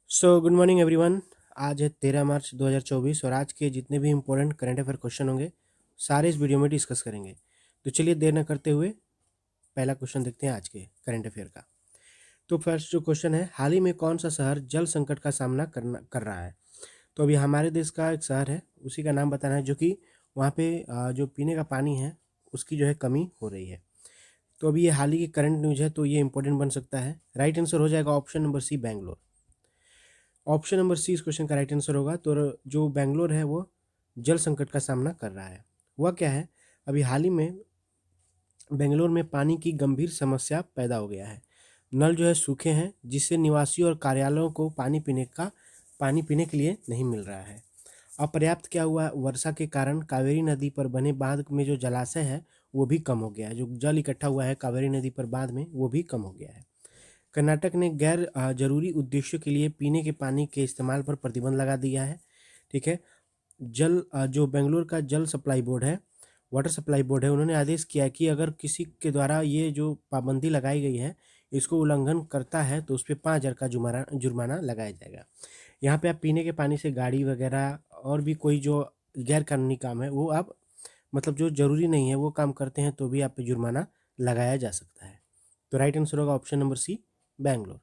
Good morning everyone. आज है 13 मार्च 2024 और आज के जितने भी इंपॉर्टेंट करंट अफेयर क्वेश्चन होंगे सारे इस वीडियो में डिस्कस करेंगे। तो चलिए देर न करते हुए पहला क्वेश्चन देखते हैं आज के करंट अफेयर का। तो फर्स्ट जो क्वेश्चन है, हाल ही में कौन सा शहर जल संकट का सामना कर रहा है। तो अभी हमारे देश का एक शहर है, उसी का नाम बताना है, जो कि वहाँ पे जो पीने का पानी है उसकी जो है कमी हो रही है। तो अभी ये हाल ही की करंट न्यूज़ है, तो ये इंपॉर्टेंट बन सकता है। राइट आंसर हो जाएगा option number C, Bangalore. Option number C इस क्वेश्चन का राइट आंसर होगा। तो जो बेंगलोर है वो जल संकट का सामना कर रहा है। वह क्या है, अभी हाल ही में बेंगलोर में पानी की गंभीर समस्या पैदा हो गया है। नल जो है सूखे हैं, जिससे निवासियों और कार्यालयों को पानी पीने के लिए नहीं मिल रहा है। अपर्याप्त क्या हुआ, वर्षा के कारण कावेरी नदी पर बने बांध में जो जलाशय है वो भी कम हो गया है। जो जल इकट्ठा हुआ है कावेरी नदी पर बांध में वो भी कम हो गया है। कर्नाटक ने गैर जरूरी उद्देश्यों के लिए पीने के पानी के इस्तेमाल पर प्रतिबंध लगा दिया है। ठीक है। जो बेंगलुरु का जल सप्लाई बोर्ड है, वाटर सप्लाई बोर्ड है, उन्होंने आदेश किया है कि अगर किसी के द्वारा ये जो पाबंदी लगाई गई है इसको उल्लंघन करता है तो उस पर 5,000 का जुर्माना लगाया जाएगा। यहाँ पे आप पीने के पानी से गाड़ी वगैरह और भी कोई जो गैर कानूनी काम है वो आप मतलब जो जरूरी नहीं है वो काम करते हैं तो भी आप पे जुर्माना लगाया जा सकता है। तो राइट आंसर होगा ऑप्शन नंबर सी, बैंगलोर।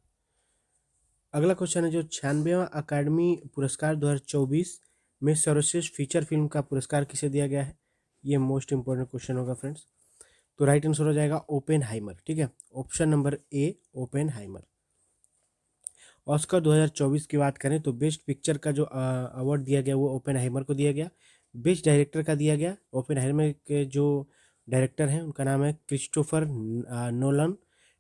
अगला क्वेश्चन है, जो 96वां अकादमी पुरस्कार 2024 में सर्वश्रेष्ठ फीचर फिल्म का पुरस्कार किसे दिया गया है। ये मोस्ट इंपॉर्टेंट क्वेश्चन होगा फ्रेंड्स। तो राइट आंसर हो जाएगा ओपेनहाइमर। ठीक है, option number A, Oppenheimer. Oscar 2024 की बात करें तो बेस्ट पिक्चर का जो अवार्ड दिया गया वो ओपेनहाइमर को दिया गया। बेस्ट डायरेक्टर का दिया गया, ओपेनहाइमर के जो डायरेक्टर हैं उनका नाम है क्रिस्टोफर नोलन।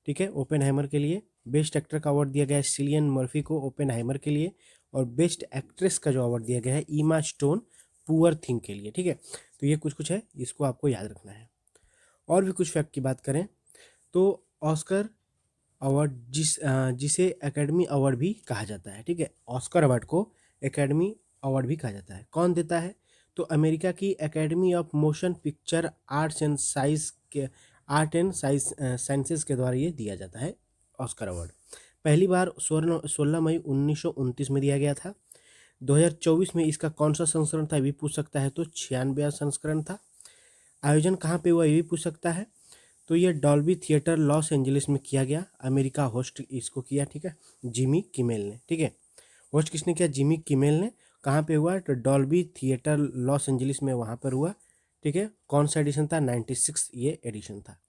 ठीक है, ओपेनहाइमर के लिए। बेस्ट एक्टर का अवार्ड दिया गया है सिलियन मर्फी को ओपेनहाइमर के लिए। और बेस्ट एक्ट्रेस का जो अवार्ड दिया गया है ईमा स्टोन पुअर थिंग के लिए। ठीक है, तो ये कुछ कुछ है, इसको आपको याद रखना है। और भी कुछ फैक्ट की बात करें तो ऑस्कर अवार्ड जिसे एकेडमी अवार्ड भी कहा जाता है। ठीक है, ऑस्कर अवार्ड को एकेडमी अवार्ड भी कहा जाता है। कौन देता है, तो अमेरिका की academy of motion picture art and sciences के द्वारा ये दिया जाता है ऑस्कर अवार्ड। पहली बार 16 मई 1929 में दिया गया था। 2024 में इसका कौन सा संस्करण था ये भी पूछ सकता है, तो 96वां संस्करण था। आयोजन कहाँ पे हुआ ये भी पूछ सकता है, तो ये डॉल्बी थिएटर लॉस एंजलिस में किया गया। अमेरिका होस्ट इसको किया। ठीक है, जिमी किमेल ने। ठीक है, होस्ट किसने किया, जिमी किमेल ने। कहाँ पे हुआ, तो डॉल्बी थिएटर लॉस एंजलिस में, वहाँ पर हुआ। ठीक है, कौन सा एडिशन था, 96 ये एडिशन था।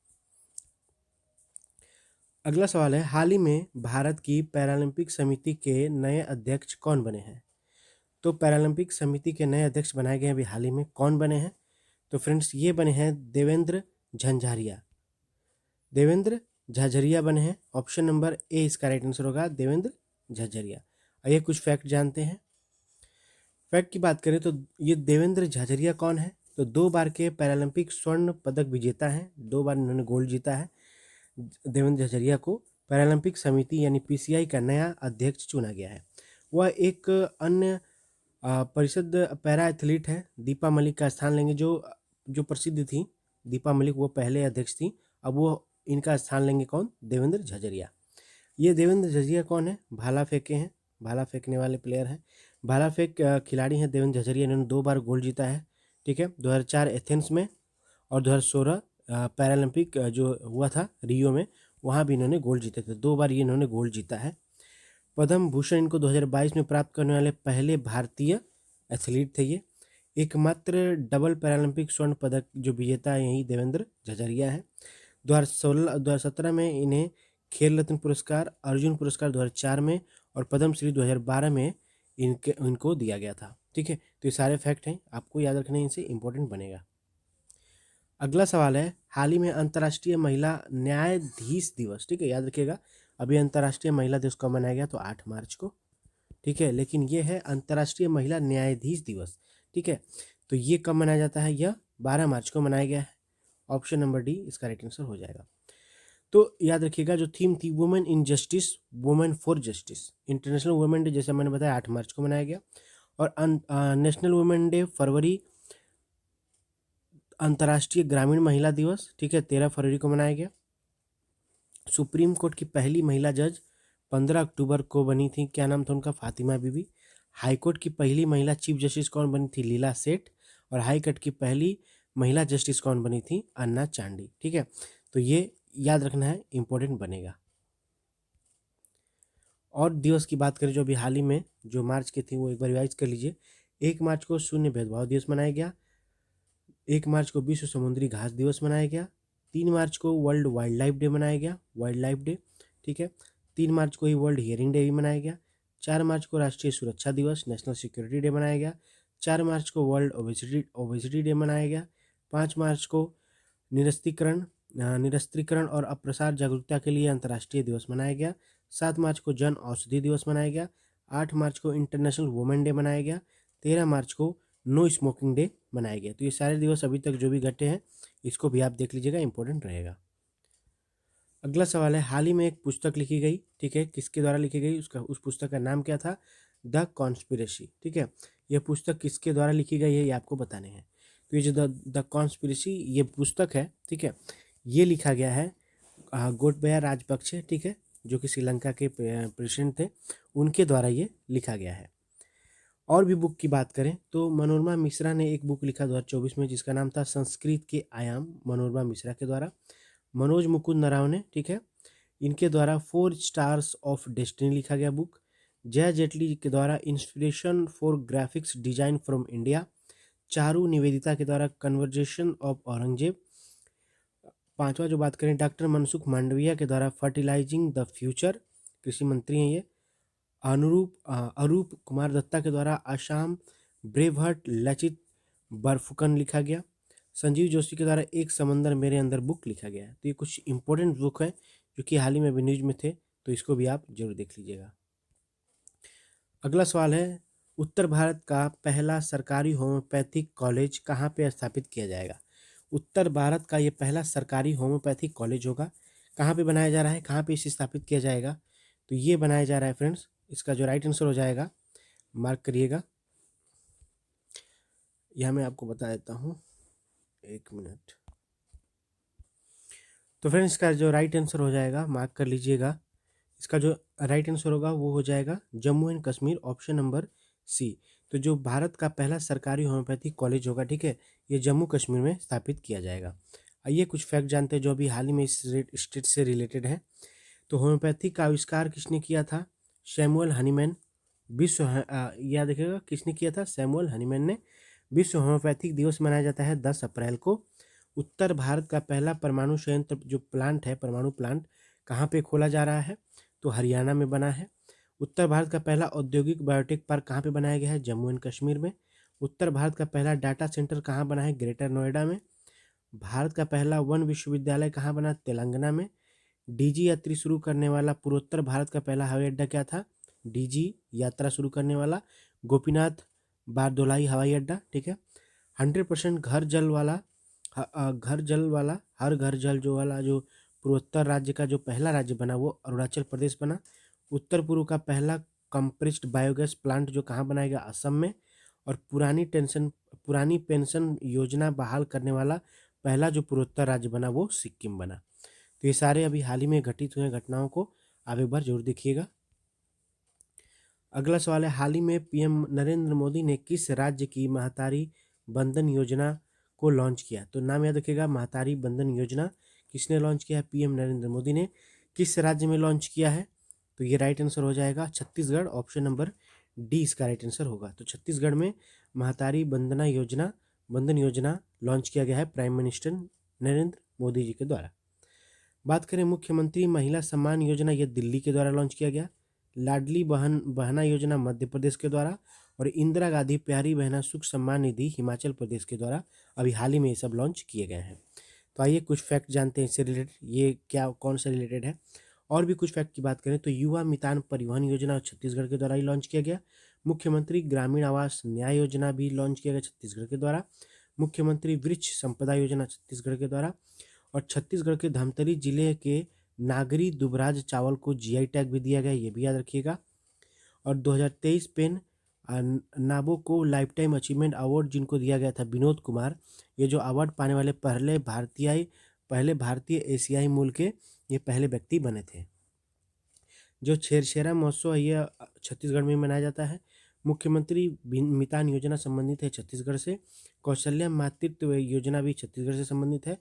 अगला सवाल है, हाल ही में भारत की पैरालंपिक समिति के नए अध्यक्ष कौन बने हैं। तो पैरालंपिक समिति के नए अध्यक्ष बनाए गए अभी हाल ही में, कौन बने हैं, तो फ्रेंड्स ये बने हैं देवेंद्र झंझारिया। देवेंद्र झाझरिया बने हैं। ऑप्शन नंबर ए इसका राइट आंसर होगा, देवेंद्र झाझरिया। आइए कुछ फैक्ट जानते हैं। फैक्ट की बात करें तो ये देवेंद्र झाझरिया कौन है, तो 2 बार के पैरालंपिक स्वर्ण पदक विजेता हैं, 2 बार इन्होंने गोल्ड जीता है। देवेंद्र झाझरिया को पैरालंपिक समिति यानी पीसीआई का नया अध्यक्ष चुना गया है। वह एक अन्य परिषद पैरा एथलीट है, दीपा मलिक का स्थान लेंगे। जो जो प्रसिद्ध थी दीपा मलिक, वो पहले अध्यक्ष थी। अब वो इनका स्थान लेंगे कौन, देवेंद्र झाझरिया। ये देवेंद्र झाझरिया कौन है, भाला फेंके हैं, भाला फेंकने वाले प्लेयर हैं, भाला फेंक खिलाड़ी हैं देवेंद्र झाझरिया। इन्होंने 2 बार गोल्ड जीता है। ठीक है, 2004 एथेंस में और 2016 पैरालंपिक जो हुआ था रियो में, वहाँ भी इन्होंने गोल्ड जीते थे। 2 बार ये इन्होंने गोल्ड जीता है। पद्म भूषण इनको 2022 में प्राप्त करने वाले पहले भारतीय एथलीट थे ये। एकमात्र डबल पैरालंपिक स्वर्ण पदक जो विजेता यही देवेंद्र झाझरिया है। 2017 में इन्हें खेल रत्न पुरस्कार, अर्जुन पुरस्कार 2004 में और पद्म श्री 2012 में इनको दिया गया था। ठीक है, तो ये सारे फैक्ट हैं, आपको याद रखने, इनसे इंपॉर्टेंट बनेगा। अगला सवाल है, हाल ही में अंतर्राष्ट्रीय महिला न्यायाधीश दिवस, ठीक है याद रखिएगा, अभी अंतर्राष्ट्रीय महिला दिवस कब मनाया गया, तो 8 मार्च को। ठीक है, लेकिन ये है अंतर्राष्ट्रीय महिला न्यायाधीश दिवस। ठीक है, तो ये कब मनाया जाता है, यह 12 मार्च को मनाया गया है। ऑप्शन नंबर डी इसका राइट आंसर हो जाएगा। तो याद रखिएगा जो थीम थी women in justice, women for justice. International women day जैसे मैंने बताया 8 मार्च को मनाया गया। और नेशनल वुमेन डे फरवरी, अंतर्राष्ट्रीय ग्रामीण महिला दिवस, ठीक है, 13 फरवरी को मनाया गया। सुप्रीम कोर्ट की पहली महिला जज 15 अक्टूबर को बनी थी, क्या नाम था उनका? फातिमा बीबी। हाईकोर्ट की पहली महिला चीफ जस्टिस कौन बनी थी? लीला सेठ। और हाईकोर्ट की पहली महिला जस्टिस कौन बनी थी? अन्ना चांडी। ठीक है, तो ये याद रखना है, इंपॉर्टेंट बनेगा। और दिवस की बात करें जो अभी हाल ही में जो मार्च के थे वो एक बार रिवाइज कर लीजिए। 1 मार्च को शून्य भेदभाव दिवस मनाया गया। 1 मार्च को विश्व समुद्री घास दिवस मनाया गया। 3 मार्च को वर्ल्ड वाइल्ड लाइफ डे मनाया गया, वाइल्ड लाइफ डे। ठीक है, 3 मार्च को ही वर्ल्ड हियरिंग डे भी मनाया गया। 4 मार्च को राष्ट्रीय सुरक्षा दिवस, नेशनल सिक्योरिटी डे मनाया गया। 4 मार्च को वर्ल्ड ओबेसिटी डे मनाया गया। 5 मार्च को निरस्त्रीकरण और अप्रसार जागरूकता के लिए अंतर्राष्ट्रीय दिवस मनाया गया। 7 मार्च को जन औषधि दिवस मनाया गया। 8 मार्च को इंटरनेशनल वुमेन डे मनाया गया। 13 मार्च को नो स्मोकिंग डे मनाया गया। तो ये सारे दिवस अभी तक जो भी घटे हैं इसको भी आप देख लीजिएगा, इंपॉर्टेंट रहेगा। अगला सवाल है, हाल ही में एक पुस्तक लिखी गई, ठीक है, किसके द्वारा लिखी गई? उस पुस्तक का नाम क्या था? The conspiracy. ठीक है, यह पुस्तक किसके द्वारा लिखी गई है ये आपको बताने हैं। तो ये जो द कॉन्स्पिरेसी ये पुस्तक है, ठीक है, ये लिखा गया है गोटबाया राजपक्षे, ठीक है, जो कि श्रीलंका के प्रेसिडेंट थे, उनके द्वारा ये लिखा गया है। और भी बुक की बात करें तो मनोरमा मिश्रा ने एक बुक लिखा 2024 में जिसका नाम था संस्कृत के आयाम, मनोरमा मिश्रा के द्वारा। मनोज मुकुंद नरावने, ठीक है, इनके द्वारा 4 स्टार्स ऑफ डेस्टिनी लिखा गया बुक। जय जेटली के द्वारा inspiration for graphics design from India. Charu Nivedita के द्वारा कन्वर्जेशन ऑफ औरंगजेब। 5वां जो बात करें, डॉक्टर मनसुख मांडविया के द्वारा फर्टिलाइजिंग द फ्यूचर, कृषि मंत्री हैं ये। अरूप कुमार दत्ता के द्वारा आसाम ब्रेवहर्ट लचित बरफुकन लिखा गया। संजीव जोशी के द्वारा एक समंदर मेरे अंदर बुक लिखा गया है। तो ये कुछ इंपॉर्टेंट बुक है जो कि हाल ही में भी न्यूज में थे, तो इसको भी आप जरूर देख लीजिएगा। अगला सवाल है, उत्तर भारत का पहला सरकारी होम्योपैथिक कॉलेज कहाँ पे स्थापित किया जाएगा? उत्तर भारत का ये पहला सरकारी होम्योपैथिक कॉलेज होगा। कहाँ पे बनाया जा रहा है, कहाँ पे इसे स्थापित किया जाएगा? तो ये बनाया जा रहा है फ्रेंड्स, इसका जो राइट आंसर हो जाएगा, मार्क करिएगा, यह मैं आपको बता देता हूँ, 1 मिनट। तो फ्रेंड्स इसका जो राइट आंसर हो जाएगा, मार्क कर लीजिएगा, इसका जो राइट आंसर होगा वो हो जाएगा Jammu and Kashmir, option number C. तो जो भारत का पहला सरकारी होम्योपैथिक कॉलेज होगा, ठीक है, ये जम्मू कश्मीर में स्थापित किया जाएगा। आइए कुछ फैक्ट जानते हैं जो अभी हाल ही में इस स्टेट से रिलेटेड है। तो होम्योपैथी का आविष्कार किसने किया था? Samuel Hahnemann. याद रखिएगा किसने किया था? सैमुअल हनीमैन ने। विश्व होम्योपैथिक दिवस मनाया जाता है 10 अप्रैल को। उत्तर भारत का पहला परमाणु संयंत्र जो प्लांट है, परमाणु प्लांट, कहाँ पे खोला जा रहा है? तो हरियाणा में बना है। उत्तर भारत का पहला औद्योगिक बायोटेक पार्क कहाँ पे बनाया गया है? जम्मू एंड कश्मीर में। उत्तर भारत का पहला डाटा सेंटर कहाँ बना है? ग्रेटर नोएडा में। भारत का पहला वन विश्वविद्यालय कहाँ बना? तेलंगाना में। डीजी यात्री शुरू करने वाला पूर्वोत्तर भारत का पहला हवाई अड्डा क्या था? डीजी यात्रा शुरू करने वाला गोपीनाथ बारदोलाई हवाई अड्डा, ठीक है। 100% घर जल वाला हर घर जल जो वाला जो पूर्वोत्तर राज्य का जो पहला राज्य बना वो अरुणाचल प्रदेश बना। उत्तर पूर्व का पहला कंप्रेस्ड बायोगैस प्लांट जो कहाँ बनाया गया? असम में। और पुरानी पेंशन योजना बहाल करने वाला पहला जो पूर्वोत्तर राज्य बना वो सिक्किम बना। तो ये सारे अभी हाल ही में घटित हुए घटनाओं को आप एक बार जरूर देखिएगा। अगला सवाल है, हाल ही में पीएम नरेंद्र मोदी ने किस राज्य की महतारी बंधन योजना को लॉन्च किया? तो नाम याद रखिएगा, महतारी बंधन योजना किसने लॉन्च किया है? पीएम नरेंद्र मोदी ने। किस राज्य में लॉन्च किया है? तो ये राइट आंसर हो जाएगा छत्तीसगढ़, ऑप्शन नंबर डी इसका राइट आंसर होगा। तो छत्तीसगढ़ में महतारी बंधन योजना लॉन्च किया गया है प्राइम मिनिस्टर नरेंद्र मोदी जी के द्वारा। बात करें मुख्यमंत्री महिला सम्मान योजना, यह दिल्ली के द्वारा लॉन्च किया गया। लाडली बहना योजना मध्य प्रदेश के द्वारा। और इंदिरा गांधी प्यारी बहना सुख सम्मान निधि हिमाचल प्रदेश के द्वारा अभी हाल ही में ये सब लॉन्च किए गए हैं। तो आइए कुछ फैक्ट जानते हैं इससे रिलेटेड, ये क्या कौन से रिलेटेड है। और भी कुछ फैक्ट की बात करें तो युवा मितान परिवहन योजना छत्तीसगढ़ के द्वारा ही लॉन्च किया गया। मुख्यमंत्री ग्रामीण आवास न्याय योजना भी लॉन्च किया गया छत्तीसगढ़ के द्वारा। मुख्यमंत्री वृक्ष संपदा योजना छत्तीसगढ़ के द्वारा। और छत्तीसगढ़ के धमतरी जिले के नागरी दुबराज चावल को जीआई टैग भी दिया गया, ये भी याद रखिएगा। और 2023 पेन नाबो को लाइफ टाइम अचीवमेंट अवार्ड जिनको दिया गया था विनोद कुमार, ये जो अवार्ड पाने वाले पहले भारतीय एशियाई मूल के ये पहले व्यक्ति बने थे। जो छेरछेरा महोत्सव है ये छत्तीसगढ़ में मनाया जाता है। मुख्यमंत्री मितान योजना संबंधित है छत्तीसगढ़ से। कौशल्या मातृत्व योजना भी छत्तीसगढ़ से संबंधित है।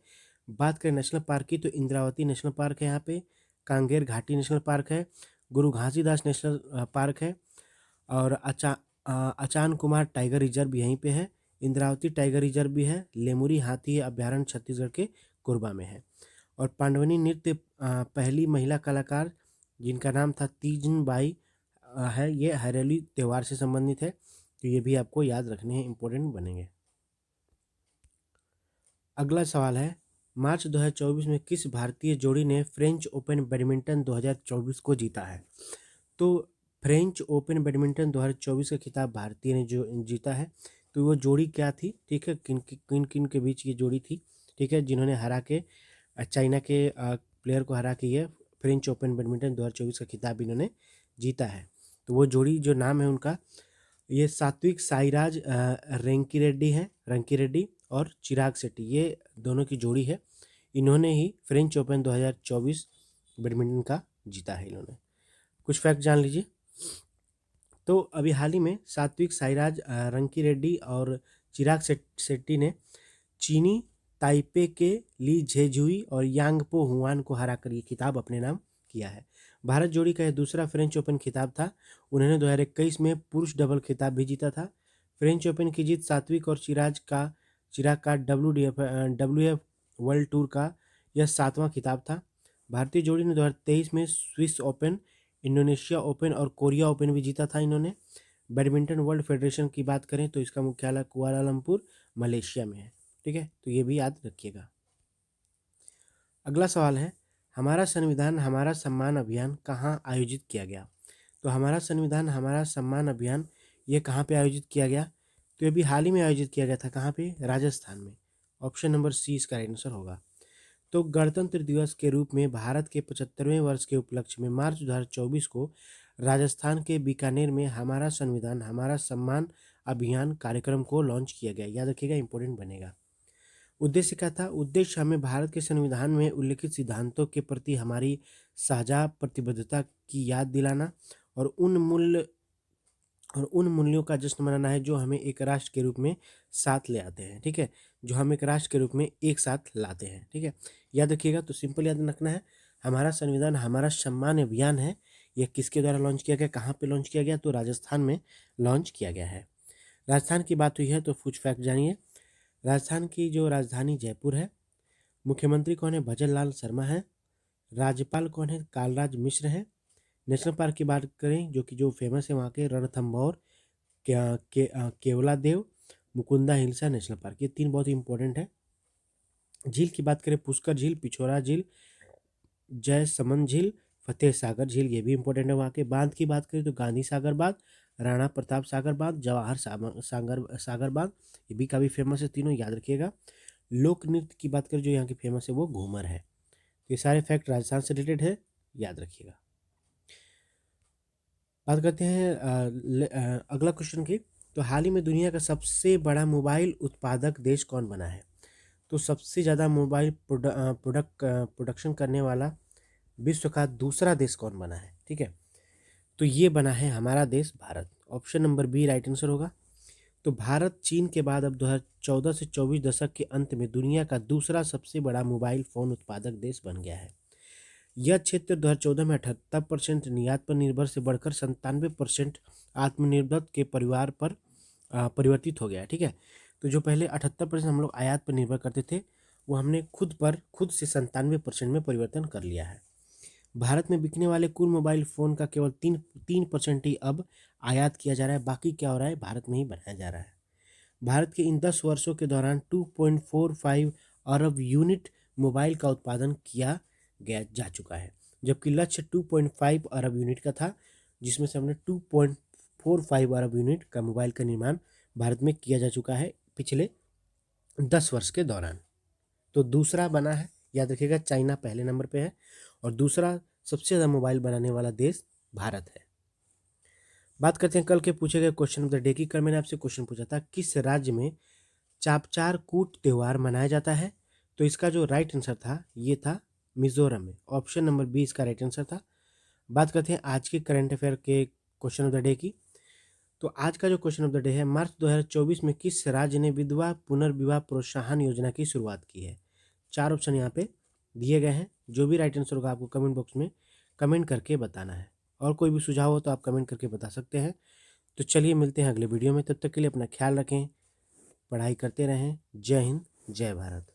बात करें नेशनल पार्क की तो इंद्रावती नेशनल पार्क है यहाँ पे, कांगेर घाटी नेशनल पार्क है, गुरु घासीदास नेशनल पार्क है, और अचान कुमार टाइगर रिजर्व भी यहीं पे है, इंद्रावती टाइगर रिजर्व भी है, लेमुरी हाथी अभ्यारण्य छत्तीसगढ़ के कोरबा में है। और पांडवनी नृत्य पहली महिला कलाकार जिनका नाम था तीजन बाई है, ये हरेली त्यौहार से संबंधित है, तो ये भी आपको याद रखने हैं, इंपॉर्टेंट बनेंगे। अगला सवाल है, मार्च 2024 में किस भारतीय जोड़ी ने फ्रेंच ओपन बैडमिंटन 2024 को जीता है? तो फ्रेंच ओपन बैडमिंटन 2024 का खिताब भारतीय ने जो जीता है, तो वो जोड़ी क्या थी? ठीक है, किन किन किन के बीच ये जोड़ी थी? ठीक है, जिन्होंने हरा के चाइना के प्लेयर को हरा के ये फ्रेंच ओपन बैडमिंटन 2024 का खिताब इन्होंने जीता है। तो वो जोड़ी जो नाम है उनका, ये सात्विक साईराज रंकी रेड्डी और चिराग शेट्टी, ये दोनों की जोड़ी है। इन्होंने ही फ्रेंच ओपन 2024 बैडमिंटन का जीता है इन्होंने। कुछ फैक्ट जान लीजिए। तो अभी हाल ही में सात्विक साईराज रंकी रेड्डी और चिराग शेट्टी ने चीनी ताइपे के ली झेझुई और यांगपो हुआन को हराकर ये खिताब अपने नाम किया है। भारत जोड़ी का यह दूसरा फ्रेंच ओपन खिताब था। उन्होंने 2021 में पुरुष डबल खिताब भी जीता था। फ्रेंच ओपन की जीत सात्विक और चिराग का WF वर्ल्ड टूर का यह 7वां खिताब था। भारतीय जोड़ी ने 2023 में स्विस ओपन, इंडोनेशिया ओपन और कोरिया ओपन भी जीता था इन्होंने। बैडमिंटन वर्ल्ड फेडरेशन की बात करें तो इसका मुख्यालय कुआलालंपुर मलेशिया में है। ठीक है, तो ये भी याद रखिएगा। अगला सवाल है, हमारा संविधान हमारा सम्मान अभियान कहाँ आयोजित किया गया? तो हमारा संविधान हमारा सम्मान अभियान ये कहाँ पे आयोजित किया गया? तो ये भी हाल ही में आयोजित किया गया था। कहाँ पे? राजस्थान में। ऑप्शन नंबर सी इसका राइट आंसर होगा। तो गणतंत्र दिवस के रूप में भारत के 75वें वर्ष के उपलक्ष्य में मार्च 2024 को राजस्थान के बीकानेर में हमारा संविधान हमारा सम्मान अभियान कार्यक्रम को लॉन्च किया गया। याद रखिएगा, इंपॉर्टेंट बनेगा। उद्देश्य क्या था? उद्देश्य हमें भारत के संविधान में उल्लिखित सिद्धांतों के प्रति हमारी साझा प्रतिबद्धता की याद दिलाना और उन मूल्यों का जश्न मनाना है जो हमें एक राष्ट्र के रूप में साथ ले आते हैं। ठीक है, जो हम एक राष्ट्र के रूप में एक साथ लाते हैं। ठीक है, याद रखिएगा। तो सिंपल याद रखना है, हमारा संविधान हमारा सम्मान अभियान है। यह किसके द्वारा लॉन्च किया गया, कहाँ पे लॉन्च किया गया? तो राजस्थान में लॉन्च किया गया है। राजस्थान की बात हुई है तो कुछ फैक्ट जानिए। राजस्थान की जो राजधानी जयपुर है। मुख्यमंत्री कौन है? भजन लाल शर्मा है। राज्यपाल कौन है? कालराज मिश्र है। नेशनल पार्क की बात करें जो फेमस है वहाँ के, रणथंभौर, केवला देव, मुकुंदा हिल्सा नेशनल पार्क, ये 3 बहुत ही इंपॉर्टेंट है। झील की बात करें, पुष्कर झील, पिछोरा झील, जयसमंद झील, फतेह सागर झील, ये भी इंपॉर्टेंट है वहाँ के। बांध की बात करें तो गांधी सागर बांध, राणा प्रताप सागर बांध, जवाहर सागर बांध, ये भी काफ़ी फेमस है, तीनों याद रखिएगा। लोक नृत्य की बात करें जो यहाँ की फेमस है वो घूमर है। तो ये सारे फैक्ट राजस्थान से रिलेटेड है, याद रखिएगा। बात करते हैं अगला क्वेश्चन की। तो हाल ही में दुनिया का सबसे बड़ा मोबाइल उत्पादक देश कौन बना है? तो सबसे ज़्यादा मोबाइल प्रोडक्शन करने वाला विश्व का दूसरा देश कौन बना है? ठीक है, तो ये बना है हमारा देश Bharat. Option number B right answer होगा। तो भारत चीन के बाद अब 2014 से 24 दशक के अंत में दुनिया का दूसरा सबसे बड़ा मोबाइल फ़ोन उत्पादक देश बन गया है। यह क्षेत्र 2014 में 78% निर्यात पर निर्भर से बढ़कर 97% आत्मनिर्भर के परिवार पर परिवर्तित हो गया है। ठीक है, तो जो पहले 78% हम लोग आयात पर निर्भर करते थे, वो हमने खुद से 97% में परिवर्तन कर लिया है। भारत में बिकने वाले कुल मोबाइल फ़ोन का केवल 3% ही अब आयात किया जा रहा है, बाकी क्या हो रहा है? भारत में ही बनाया जा रहा है। भारत के इन 10 वर्षों के दौरान 2.45 अरब यूनिट मोबाइल का उत्पादन किया गया जा चुका है, जबकि लक्ष्य 2.5 अरब यूनिट का था, जिसमें से हमने 2.45 अरब यूनिट का मोबाइल का निर्माण भारत में किया जा चुका है पिछले 10 वर्ष के दौरान। तो दूसरा बना है, याद रखिएगा, चाइना पहले नंबर पे है और दूसरा सबसे ज़्यादा मोबाइल बनाने वाला देश भारत है। बात करते हैं कल के पूछे गए क्वेश्चन ऑफ द डे की। कल मैंने आपसे क्वेश्चन पूछा था किस राज्य में चापचार कूट त्यौहार मनाया जाता है? तो इसका जो राइट आंसर था ये था मिजोरम में। ऑप्शन नंबर बी इसका राइट आंसर था। बात करते हैं आज के करंट अफेयर के क्वेश्चन ऑफ द डे की। तो आज का जो क्वेश्चन ऑफ द डे है, मार्च 2024 में किस राज्य ने विधवा पुनर्विवाह प्रोत्साहन योजना की शुरुआत की है? 4 ऑप्शन यहाँ पे दिए गए हैं। जो भी राइट आंसर होगा आपको कमेंट बॉक्स में कमेंट करके बताना है, और कोई भी सुझाव हो तो आप कमेंट करके बता सकते हैं। तो चलिए मिलते हैं अगले वीडियो में, तब तक के लिए अपना ख्याल रखें, पढ़ाई करते रहें। जय हिंद, जय भारत।